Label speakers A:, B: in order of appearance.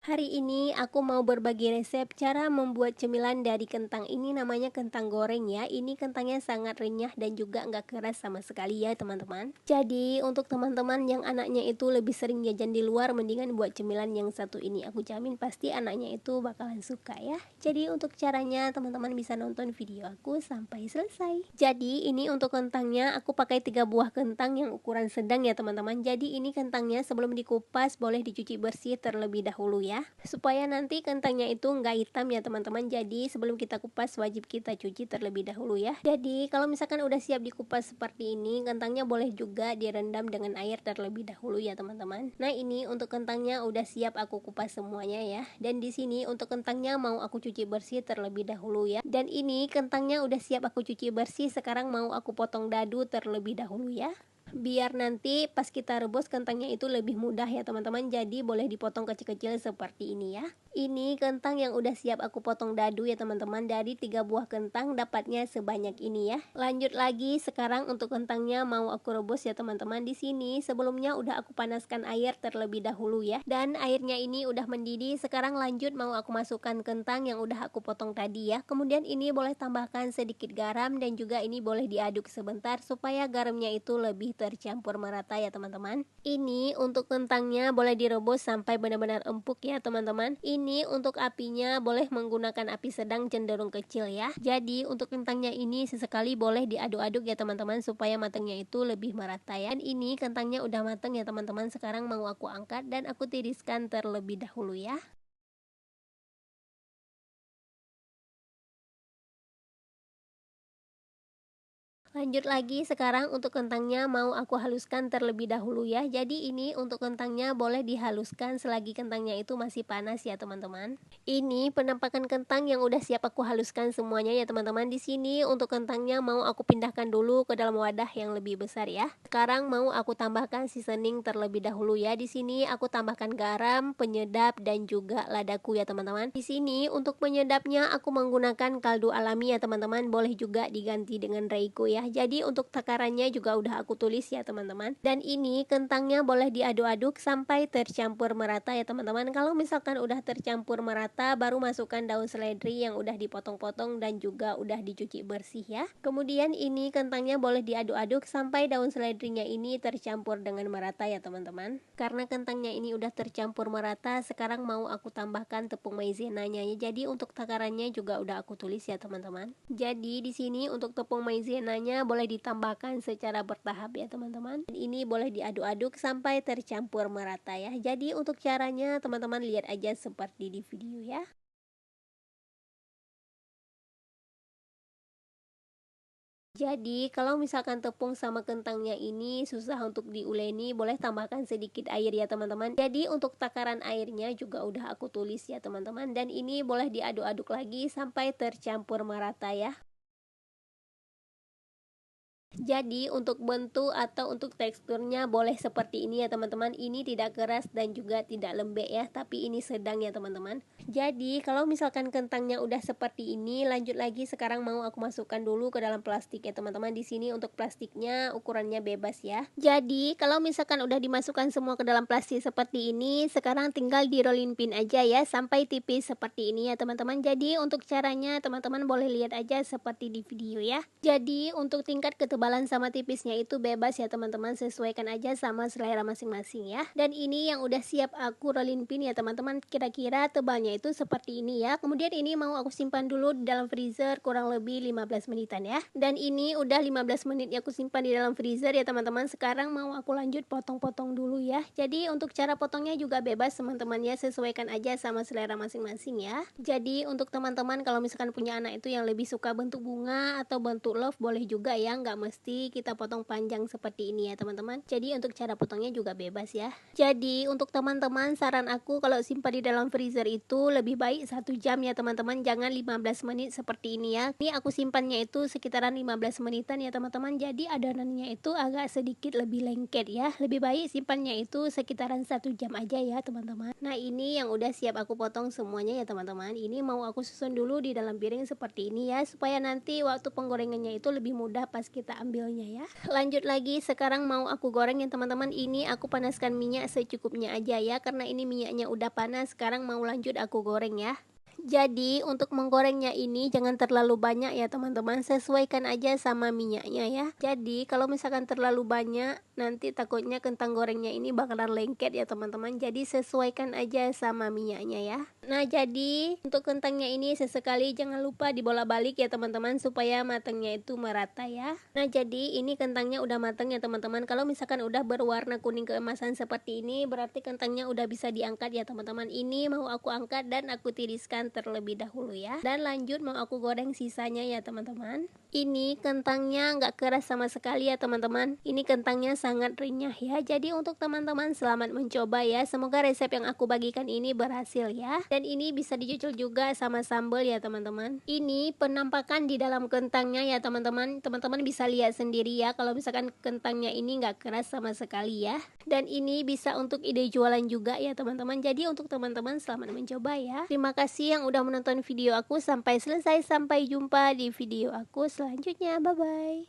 A: Hari ini aku mau berbagi resep cara membuat cemilan dari kentang. Ini namanya kentang goreng ya. Ini kentangnya sangat renyah dan juga nggak keras sama sekali ya teman-teman. Jadi untuk teman-teman yang anaknya itu lebih sering jajan di luar, mendingan buat cemilan yang satu ini. Aku jamin pasti anaknya itu bakalan suka ya. Jadi untuk caranya teman-teman bisa nonton video aku sampai selesai. Jadi ini untuk kentangnya aku pakai 3 buah kentang yang ukuran sedang ya teman-teman. Jadi ini kentangnya sebelum dikupas boleh dicuci bersih terlebih dahulu ya, supaya nanti kentangnya itu nggak hitam ya teman-teman. Jadi sebelum kita kupas wajib kita cuci terlebih dahulu ya. Jadi kalau misalkan udah siap dikupas seperti ini, kentangnya boleh juga direndam dengan air terlebih dahulu ya teman-teman. Nah ini untuk kentangnya udah siap aku kupas semuanya ya. Dan di sini untuk kentangnya mau aku cuci bersih terlebih dahulu ya. Dan ini kentangnya udah siap aku cuci bersih, sekarang mau aku potong dadu terlebih dahulu ya, biar nanti pas kita rebus kentangnya itu lebih mudah ya teman-teman. Jadi boleh dipotong kecil-kecil seperti ini ya. Ini kentang yang udah siap aku potong dadu ya teman-teman. Dari 3 buah kentang dapatnya sebanyak ini ya. Lanjut lagi, sekarang untuk kentangnya mau aku rebus ya teman-teman. Di sini sebelumnya udah aku panaskan air terlebih dahulu ya. Dan airnya ini udah mendidih. Sekarang lanjut mau aku masukkan kentang yang udah aku potong tadi ya. Kemudian ini boleh tambahkan sedikit garam dan juga ini boleh diaduk sebentar supaya garamnya itu lebih tercampur merata ya teman-teman. Ini untuk kentangnya boleh direbus sampai benar-benar empuk ya teman-teman. Ini untuk apinya boleh menggunakan api sedang cenderung kecil ya. Jadi untuk kentangnya ini sesekali boleh diaduk-aduk ya teman-teman supaya matangnya itu lebih merata ya. Dan ini kentangnya udah matang ya teman-teman. Sekarang mau aku angkat dan aku tiriskan terlebih dahulu ya. Lanjut lagi, sekarang untuk kentangnya mau aku haluskan terlebih dahulu ya. Jadi ini untuk kentangnya boleh dihaluskan selagi kentangnya itu masih panas ya teman-teman. Ini penampakan kentang yang udah siap aku haluskan semuanya ya teman-teman. Di sini untuk kentangnya mau aku pindahkan dulu ke dalam wadah yang lebih besar ya. Sekarang mau aku tambahkan seasoning terlebih dahulu ya. Di sini aku tambahkan garam, penyedap dan juga ladaku ya teman-teman. Di sini untuk penyedapnya aku menggunakan kaldu alami ya teman-teman. Boleh juga diganti dengan Reiko ya. Jadi untuk takarannya juga udah aku tulis ya teman-teman. Dan ini kentangnya boleh diaduk-aduk sampai tercampur merata ya teman-teman. Kalau misalkan udah tercampur merata, baru masukkan daun seledri yang udah dipotong-potong dan juga udah dicuci bersih ya. Kemudian ini kentangnya boleh diaduk-aduk sampai daun seledrinya ini tercampur dengan merata ya teman-teman. Karena kentangnya ini udah tercampur merata, sekarang mau aku tambahkan tepung maizenanya ya. Jadi untuk takarannya juga udah aku tulis ya teman-teman. Jadi di sini untuk tepung maizenanya boleh ditambahkan secara bertahap ya teman-teman. Dan ini boleh diaduk-aduk sampai tercampur merata ya. Jadi untuk caranya teman-teman lihat aja seperti di video ya. Jadi kalau misalkan tepung sama kentangnya ini susah untuk diuleni, boleh tambahkan sedikit air ya teman-teman. Jadi untuk takaran airnya juga udah aku tulis ya teman-teman. Dan ini boleh diaduk-aduk lagi sampai tercampur merata ya. Jadi untuk bentuk atau untuk teksturnya boleh seperti ini ya teman-teman. Ini tidak keras dan juga tidak lembek ya, tapi ini sedang ya teman-teman. Jadi kalau misalkan kentangnya udah seperti ini, lanjut lagi, sekarang mau aku masukkan dulu ke dalam plastik ya teman-teman. Di sini untuk plastiknya ukurannya bebas ya. Jadi kalau misalkan udah dimasukkan semua ke dalam plastik seperti ini, sekarang tinggal di rollin pin aja ya sampai tipis seperti ini ya teman-teman. Jadi untuk caranya teman-teman boleh lihat aja seperti di video ya. Jadi untuk tingkat ketebalan sama tipisnya itu bebas ya teman-teman, sesuaikan aja sama selera masing-masing ya. Dan ini yang udah siap aku rollin pin ya teman-teman, kira-kira tebalnya itu seperti ini ya. Kemudian ini mau aku simpan dulu di dalam freezer kurang lebih 15 menitan ya. Dan ini udah 15 menit aku simpan di dalam freezer ya teman-teman. Sekarang mau aku lanjut potong-potong dulu ya. Jadi untuk cara potongnya juga bebas teman-teman ya, sesuaikan aja sama selera masing-masing ya. Jadi untuk teman-teman kalau misalkan punya anak itu yang lebih suka bentuk bunga atau bentuk love, boleh juga ya, nggak mesti kita potong panjang seperti ini ya teman-teman. Jadi untuk cara potongnya juga bebas ya. Jadi untuk teman-teman, saran aku kalau simpan di dalam freezer itu lebih baik 1 jam ya teman-teman, jangan 15 menit seperti ini ya. Ini aku simpannya itu sekitaran 15 menitan ya teman-teman. Jadi adonannya itu agak sedikit lebih lengket ya. Lebih baik simpannya itu sekitaran 1 jam aja ya teman-teman. Nah ini yang udah siap aku potong semuanya ya teman-teman. Ini mau aku susun dulu di dalam piring seperti ini ya, supaya nanti waktu penggorengannya itu lebih mudah pas kita ambilnya ya. Lanjut lagi, sekarang mau aku goreng ya teman-teman. Ini aku panaskan minyak secukupnya aja ya, karena ini minyaknya udah panas. Sekarang mau lanjut aku goreng ya. Jadi untuk menggorengnya ini jangan terlalu banyak ya teman-teman, sesuaikan aja sama minyaknya ya. Jadi kalau misalkan terlalu banyak nanti takutnya kentang gorengnya ini bakalan lengket ya teman-teman. Jadi sesuaikan aja sama minyaknya ya. Nah jadi untuk kentangnya ini sesekali jangan lupa dibolak-balik ya teman-teman, supaya matangnya itu merata ya. Nah jadi ini kentangnya udah matang ya teman-teman. Kalau misalkan udah berwarna kuning keemasan seperti ini berarti kentangnya udah bisa diangkat ya teman-teman. Ini mau aku angkat dan aku tiriskan terlebih dahulu ya, dan lanjut mau aku goreng sisanya ya teman-teman. Ini kentangnya nggak keras sama sekali ya teman-teman, ini kentangnya sangat renyah ya. Jadi untuk teman-teman selamat mencoba ya, semoga resep yang aku bagikan ini berhasil ya, dan ini bisa dicocol juga sama sambal ya teman-teman. Ini penampakan di dalam kentangnya ya teman-teman, teman-teman bisa lihat sendiri ya kalau misalkan kentangnya ini nggak keras sama sekali ya, dan ini bisa untuk ide jualan juga ya teman-teman. Jadi untuk teman-teman selamat mencoba ya. Terima kasih yang udah menonton video aku sampai selesai. Sampai jumpa di video aku selanjutnya. Bye bye.